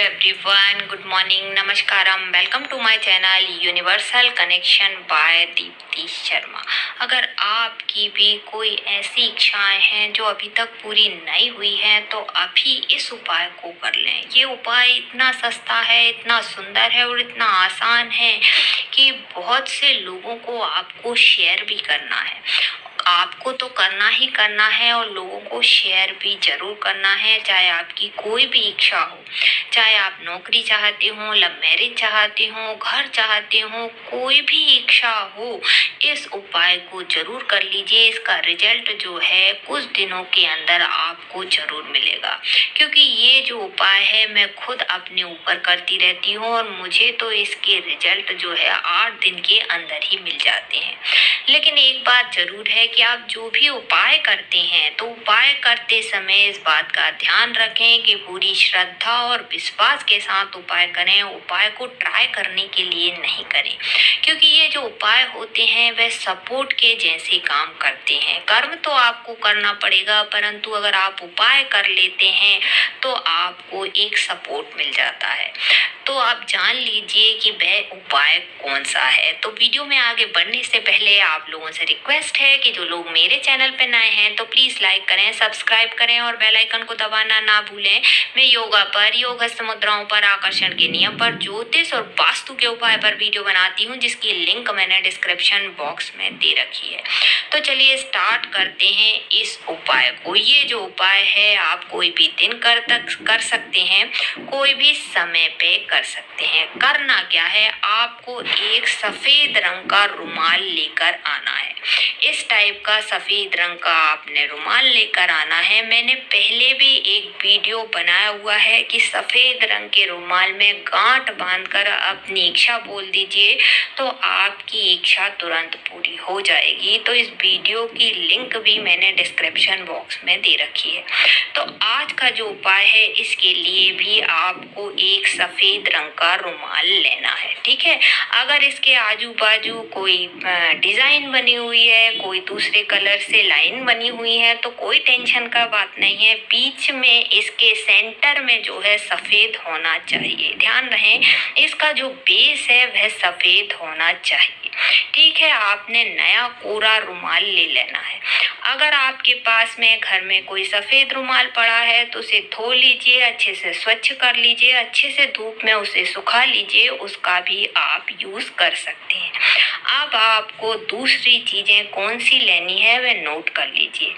Everyone, good morning, नमस्कारम, welcome to my channel universal connection by Deepti Sharma. अगर आपकी भी कोई ऐसी इच्छाएं हैं जो अभी तक पूरी नहीं हुई हैं तो अभी इस उपाय को कर लें। ये उपाय इतना सस्ता है, इतना सुंदर है और इतना आसान है कि बहुत से लोगों को आपको शेयर भी करना है। आपको तो करना ही करना है और लोगों को शेयर भी जरूर करना है। चाहे आपकी कोई भी इच्छा हो, चाहे आप नौकरी चाहते हो, लव मैरिज चाहते हो, घर चाहते हो, कोई भी इच्छा हो, इस उपाय को जरूर कर लीजिए। इसका रिजल्ट जो है कुछ दिनों के अंदर आपको जरूर मिलेगा, क्योंकि ये जो उपाय है मैं खुद अपने ऊपर करती रहती हूँ और मुझे तो इसके रिजल्ट जो है 8 दिन के अंदर ही मिल जाते हैं। लेकिन एक बात जरूर है कि आप जो भी उपाय करते हैं तो उपाय करते समय इस बात का ध्यान रखें कि पूरी श्रद्धा और विश्वास के साथ उपाय करें। उपाय को ट्राई करने के लिए नहीं करें, क्योंकि ये जो उपाय होते हैं वह सपोर्ट के जैसे काम करते हैं। कर्म तो आपको करना पड़ेगा, परंतु अगर आप उपाय कर लेते हैं तो आपको एक सपोर्ट मिल जाता है। तो आप जान लीजिए कि वह उपाय कौन सा है। तो वीडियो में आगे बढ़ने से पहले आप लोगों से रिक्वेस्ट है कि जो लोग मेरे चैनल पर नए हैं तो प्लीज लाइक करें, सब्सक्राइब करें और बेल आइकन को दबाना ना भूलें। मैं योगा पर, योग हस्त मुद्राओं पर, आकर्षण के नियम पर, ज्योतिष और वास्तु के उपाय पर वीडियो बनाती हूँ, जिसकी लिंक मैंने डिस्क्रिप्शन बॉक्स में दे रखी है। तो चलिए स्टार्ट करते हैं इस उपाय को। ये जो उपाय है आप कोई भी दिन कर सकते हैं, कोई भी समय पे कर सकते हैं। करना क्या है, आपको एक सफेद रंग का रुमाल लेकर आना है। इस टाइप का सफेद रंग का आपने रुमाल लेकर आना है। मैंने पहले भी एक वीडियो बनाया हुआ है कि सफेद रंग के रुमाल में गांठ बांधकर अपनी इच्छा बोल दीजिए तो आपकी इच्छा तुरंत पूरी हो जाएगी। तो इस वीडियो की लिंक भी मैंने डिस्क्रिप्शन बॉक्स में दे रखी है। तो आज का जो उपाय है इसके लिए भी आपको एक सफेद रंग का रुमाल लेना है, ठीक है। अगर इसके आजू बाजू कोई डिजाइन बनी हुई है, कोई दूसरे कलर से लाइन बनी हुई है तो कोई टेंशन का बात नहीं है। बीच में इसके सेंटर में जो है सफेद होना चाहिए। ध्यान रहे, इसका जो बेस है वह सफेद होना चाहिए, ठीक है। आपने नया कोरा रुमाल ले लेना है। अगर आपके पास में घर में कोई सफेद रुमाल पड़ा है तो उसे धो लीजिए, अच्छे से स्वच्छ कर लीजिए, अच्छे से धूप में उसे सुखा लीजिए, उसका भी आप यूज कर सकते हैं। अब आपको दूसरी चीजें कौन सी लेनी है वह नोट कर लीजिए।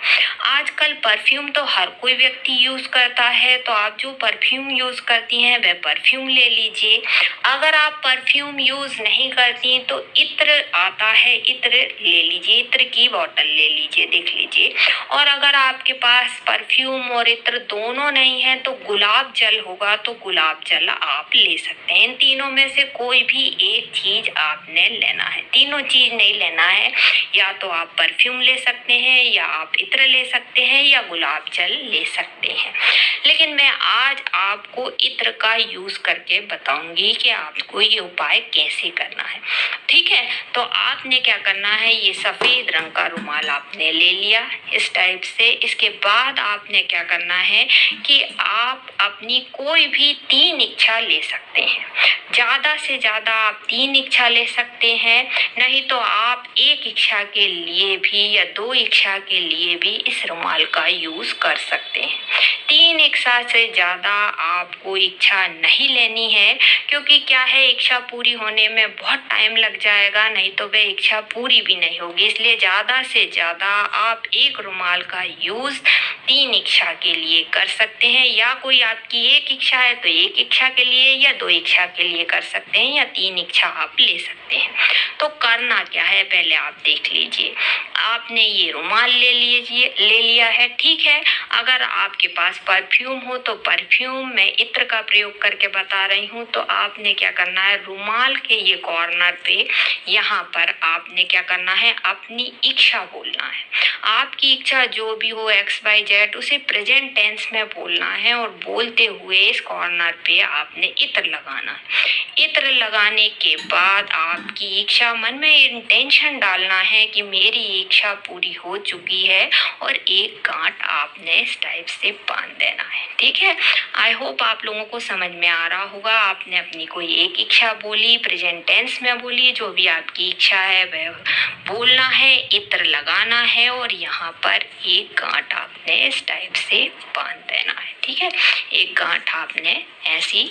आजकल परफ्यूम तो हर कोई व्यक्ति यूज करता है, तो आप जो परफ्यूम यूज करती हैं वह परफ्यूम ले लीजिए। अगर आप परफ्यूम यूज नहीं करती तो इत्र आता है, इत्र ले लीजिए, इत्र की बोतल ले लीजिए, देख लीजिए। और अगर आपके पास परफ्यूम और इत्र दोनों नहीं है तो गुलाब जल होगा तो गुलाब जल आप ले सकते हैं। इन तीनों में से कोई भी एक चीज आपने लेना है, तीनों चीज नहीं लेना है। या तो आप परफ्यूम ले सकते हैं, या आप इत्र ले सकते हैं, या गुलाब जल ले सकते हैं। लेकिन मैं आज आपको इत्र का यूज करके बताऊंगी कि आपको ये उपाय कैसे करना है, ठीक है। तो आपने क्या करना है, ये सफेद रंग का रुमाल आपने ले लिया इस टाइप से। इसके बाद आपने क्या करना है कि आप अपनी कोई भी 3 इच्छा ले सकते हैं। ज्यादा से ज्यादा आप 3 इच्छा ले सकते हैं, नहीं तो आप 1 इच्छा के लिए भी या 2 इच्छा के लिए भी इस रुमाल का यूज कर सकते हैं। 3 इच्छा से ज्यादा आपको इच्छा नहीं लेनी है, क्योंकि क्या है, इच्छा पूरी होने में बहुत टाइम लग जाएगा, नहीं तो वह इच्छा पूरी भी नहीं होगी। इसलिए ज्यादा से ज्यादा आप एक रुमाल का यूज 3 इच्छा के लिए कर सकते हैं। या कोई आपकी 1 इच्छा है तो 1 इच्छा के लिए, या 2 इच्छा के लिए कर सकते हैं, या 3 इच्छा आप ले सकते हैं। तो करना क्या है पहले आप देख लीजिए। आपने ये रुमाल ले लिया है, ठीक है। अगर आपके पास परफ्यूम हो तो परफ्यूम, मैं इत्र का प्रयोग करके बता रही हूँ। तो आपने क्या करना है, रुमाल के ये कॉर्नर पे यहाँ पर आपने क्या करना है, अपनी इच्छा बोलना है। आपकी इच्छा जो भी हो XYZ, उसे प्रेजेंट टेंस में बोलना है और बोलते हुए इस कॉर्नर पे आपने इत्र लगाना है। इत्र लगाने के बाद आपकी इच्छा, मन में इंटेंशन डालना है कि मेरी इच्छा पूरी हो चुकी है और एक गांठ आपने इस टाइप से बांध देना है। ठीक है, आई होप आप लोगों को समझ में आ रहा होगा। आपने अपनी कोई एक इच्छा बोली, प्रेजेंट टेंस में बोली, जो भी आपकी इच्छा है वह बोलना है, इत्र लगाना है और यहाँ पर एक गांठ आपने इस टाइप से बांध देना है। ठीक है, एक गांठ आपने ऐसी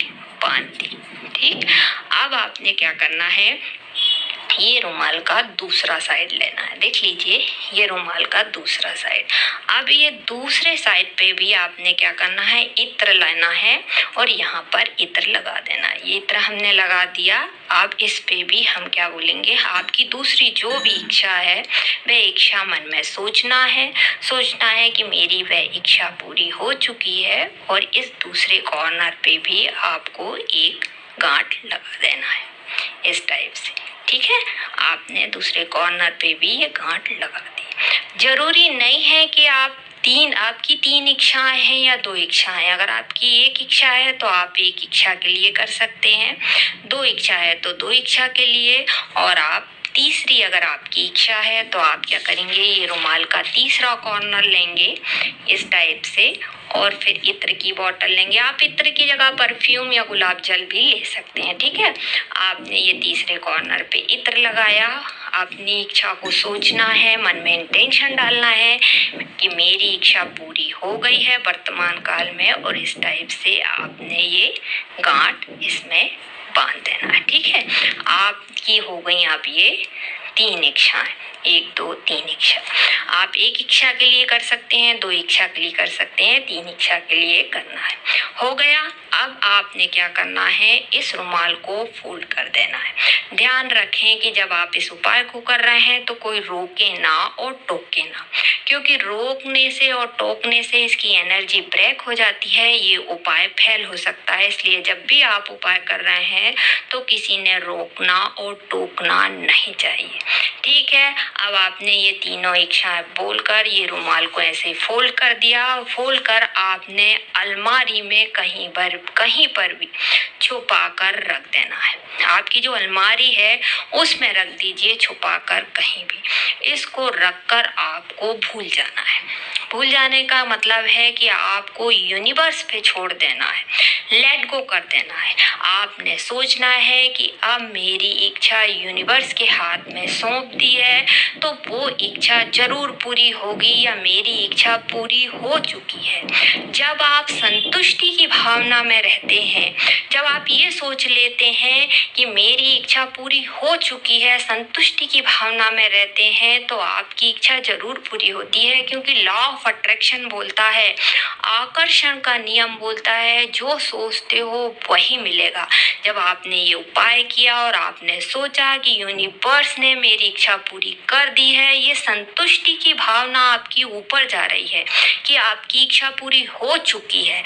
बांध दी। ठीक, अब आपने क्या करना है, ये रुमाल का दूसरा साइड लेना है। देख लीजिए, ये रुमाल का दूसरा साइड। अब ये दूसरे साइड पे भी आपने क्या करना है, इत्र लेना है और यहाँ पर इत्र लगा देना है। ये इत्र हमने लगा दिया। अब इस पे भी हम क्या बोलेंगे, आपकी दूसरी जो भी इच्छा है वह इच्छा मन में सोचना है कि मेरी वह इच्छा पूरी हो चुकी है और इस दूसरे कॉर्नर पे भी आपको एक गांठ लगा देना है इस टाइप से। ठीक है, आपने दूसरे कॉर्नर पे भी ये गांठ लगा दी। जरूरी नहीं है कि आपकी 3 इच्छाएं हैं या 2 इच्छाएं। अगर आपकी एक इच्छा है तो आप एक इच्छा के लिए कर सकते हैं, 2 इच्छा है तो 2 इच्छा के लिए, और आप तीसरी अगर आपकी इच्छा है तो आप क्या करेंगे, ये रुमाल का तीसरा कॉर्नर लेंगे इस टाइप से और फिर इत्र की बोतल लेंगे। आप इत्र की जगह परफ्यूम या गुलाब जल भी ले सकते हैं। ठीक है, आपने ये तीसरे कॉर्नर पे इत्र लगाया। अपनी इच्छा को सोचना है, मन में इंटेंशन डालना है कि मेरी इच्छा पूरी हो गई है वर्तमान काल में, और इस टाइप से आपने ये गांठ इसमें बांध देना है। ठीक है, आपकी हो गई आप ये 3 इच्छाएं, 1 2 3 इच्छा। आप एक इच्छा के लिए कर सकते हैं, 2 इच्छा के लिए कर सकते हैं, 3 इच्छा के लिए करना है। हो गया। अब आपने क्या करना है, इस रुमाल को फोल्ड कर देना है। ध्यान रखें कि जब आप इस उपाय को कर रहे हैं तो कोई रोके ना और टोके ना, क्योंकि रोकने से और टोकने से इसकी एनर्जी ब्रेक हो जाती है, ये उपाय फेल हो सकता है। इसलिए जब भी आप उपाय कर रहे हैं तो किसी ने रोकना और टोकना नहीं चाहिए। ठीक है, अब आपने ये तीनों इच्छाएं बोलकर ये रुमाल को ऐसे फोल्ड कर दिया। फोल्ड कर आपने अलमारी में कहीं पर भी छुपा कर रख देना है। आपकी जो अलमारी है उसमें रख दीजिए, छुपा कर कहीं भी। इसको रखकर आपको भूल जाना है। भूल जाने का मतलब है कि आपको यूनिवर्स पे छोड़ देना है, लेट गो कर देना है। आपने सोचना है कि अब मेरी इच्छा यूनिवर्स के हाथ में सौंप दी है तो वो इच्छा जरूर पूरी होगी या मेरी इच्छा पूरी हो चुकी है। जब आप संतुष्टि की भावना में रहते हैं, जब आप ये सोच लेते हैं कि मेरी इच्छा पूरी हो चुकी है, संतुष्टि की भावना में रहते हैं, तो आपकी इच्छा जरूर पूरी होती है। क्योंकि लॉ ऑफ अट्रैक्शन बोलता है, आकर्षण का नियम बोलता है, जो सोचते हो वही मिलेगा। जब आपने ये उपाय किया और आपने सोचा कि यूनिवर्स ने मेरी इच्छा पूरी कर दी है, ये संतुष्टि की भावना आपकी ऊपर जा रही है कि आपकी इच्छा पूरी हो चुकी है,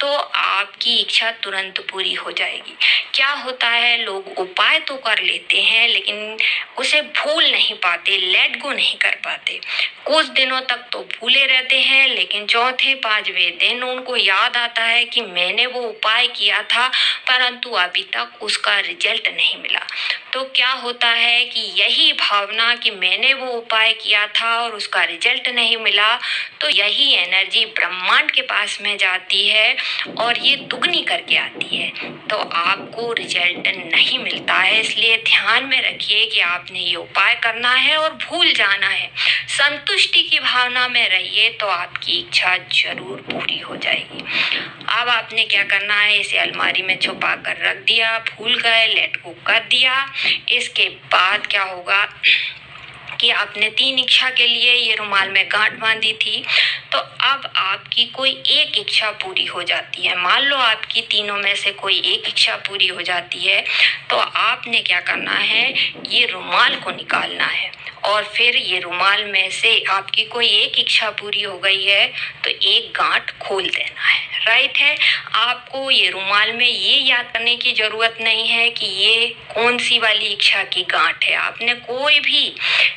तो आपकी इच्छा तुरंत पूरी हो जाएगी। क्या होता है, लोग उपाय तो कर लेते हैं लेकिन उसे भूल नहीं पाते, लेट गो नहीं कर पाते। कुछ दिनों तक तो भूले रहते हैं, लेकिन चौथे 5वें दिन उनको याद आता है कि मैंने वो उपाय किया था परंतु अभी तक उसका रिजल्ट नहीं मिला। तो क्या होता है कि यही भावना कि मैंने वो उपाय किया था और उसका रिजल्ट नहीं मिला, तो यही एनर्जी ब्रह्मांड के पास में जाती है और ये दुगनी करके आती है, तो आपको रिजल्ट नहीं मिलता है। इसलिए ध्यान में रखिए कि आपने ये उपाय करना है और भूल जाना है। संतुष्टि की भावना में रहिए तो आपकी इच्छा जरूर पूरी हो जाएगी। अब आपने क्या करना है, इसे अलमारी में छुपा कर रख दिया, भूल गए, लेट गो कर दिया। इसके बाद क्या होगा कि आपने 3 इच्छा के लिए ये रुमाल में गांठ बांधी थी, तो अब आपकी कोई एक इच्छा पूरी हो जाती है। मान लो आपकी तीनों में से कोई एक इच्छा पूरी हो जाती है, तो आपने क्या करना है, ये रुमाल को निकालना है और फिर ये रुमाल में से आपकी कोई एक इच्छा पूरी हो गई है तो एक गांठ खोल देना है। राइट है। आपको ये रुमाल में ये याद करने की जरूरत नहीं है कि ये कौन सी वाली इच्छा की गांठ है, आपने कोई भी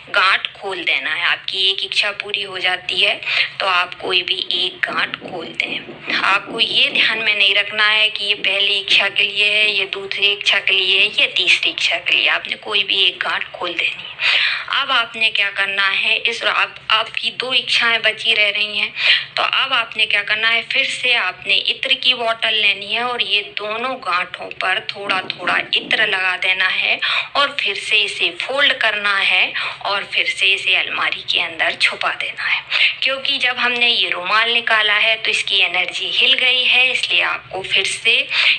गांठ खोल देना है। आपकी एक इच्छा पूरी हो जाती है तो आप कोई भी एक गांठ खोल दें। आपको ये ध्यान में नहीं रखना है कि ये पहली इच्छा के लिए है, ये दूसरी इच्छा के लिए है, ये तीसरी इच्छा के लिए। आपने कोई भी एक गांठ खोल देनी है। अब आपने क्या करना है, इस आपकी दो इच्छाएं बची रह रही हैं, तो अब आपने क्या करना है, फिर से आपने इत्र की बोतल लेनी है और ये दोनों गांठों पर थोड़ा थोड़ा इत्र लगा देना है और फिर से इसे फोल्ड करना है और फिर से इसे अलमारी के अंदर छुपा देना है। क्योंकि जब हमने ये रुमाल निकाला है तो इसकी एनर्जी हिल गई है, इसलिए आपको फिर से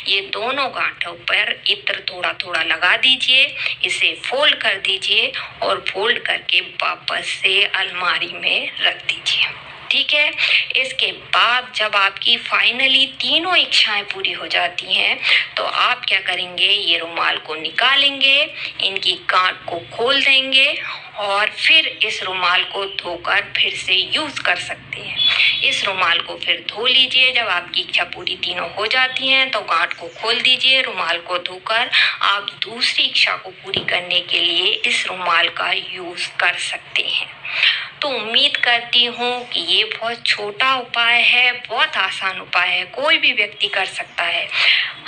ये दोनों गांठों पर इत्र थोड़ा थोड़ा लगा दीजिए, इसे फोल्ड कर दीजिए और फोल्ड करके वापस से अलमारी में रख दीजिए। ठीक है। इसके बाद जब आपकी फाइनली तीनों इच्छाएं पूरी हो जाती हैं तो आप क्या करेंगे, ये रुमाल को निकालेंगे, इनकी गांठ को खोल देंगे और फिर इस रुमाल को धोकर फिर से यूज कर सकते हैं। इस रुमाल को फिर धो लीजिए। जब आपकी इच्छा पूरी तीनों हो जाती हैं तो गांठ को खोल दीजिए, रुमाल को धोकर आप दूसरी इच्छा को पूरी करने के लिए इस रुमाल का यूज कर सकते हैं। तो उम्मीद करती हूँ कि ये बहुत छोटा उपाय है, बहुत आसान उपाय है, कोई भी व्यक्ति कर सकता है।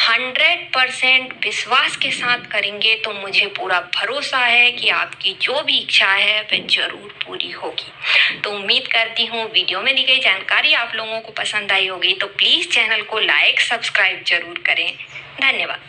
100% विश्वास के साथ करेंगे तो मुझे पूरा भरोसा है कि आपकी जो भी इच्छा है वह जरूर पूरी होगी। तो उम्मीद करती हूँ वीडियो में दी गई जानकारी आप लोगों को पसंद आई होगी। तो प्लीज़ चैनल को लाइक सब्सक्राइब जरूर करें। धन्यवाद।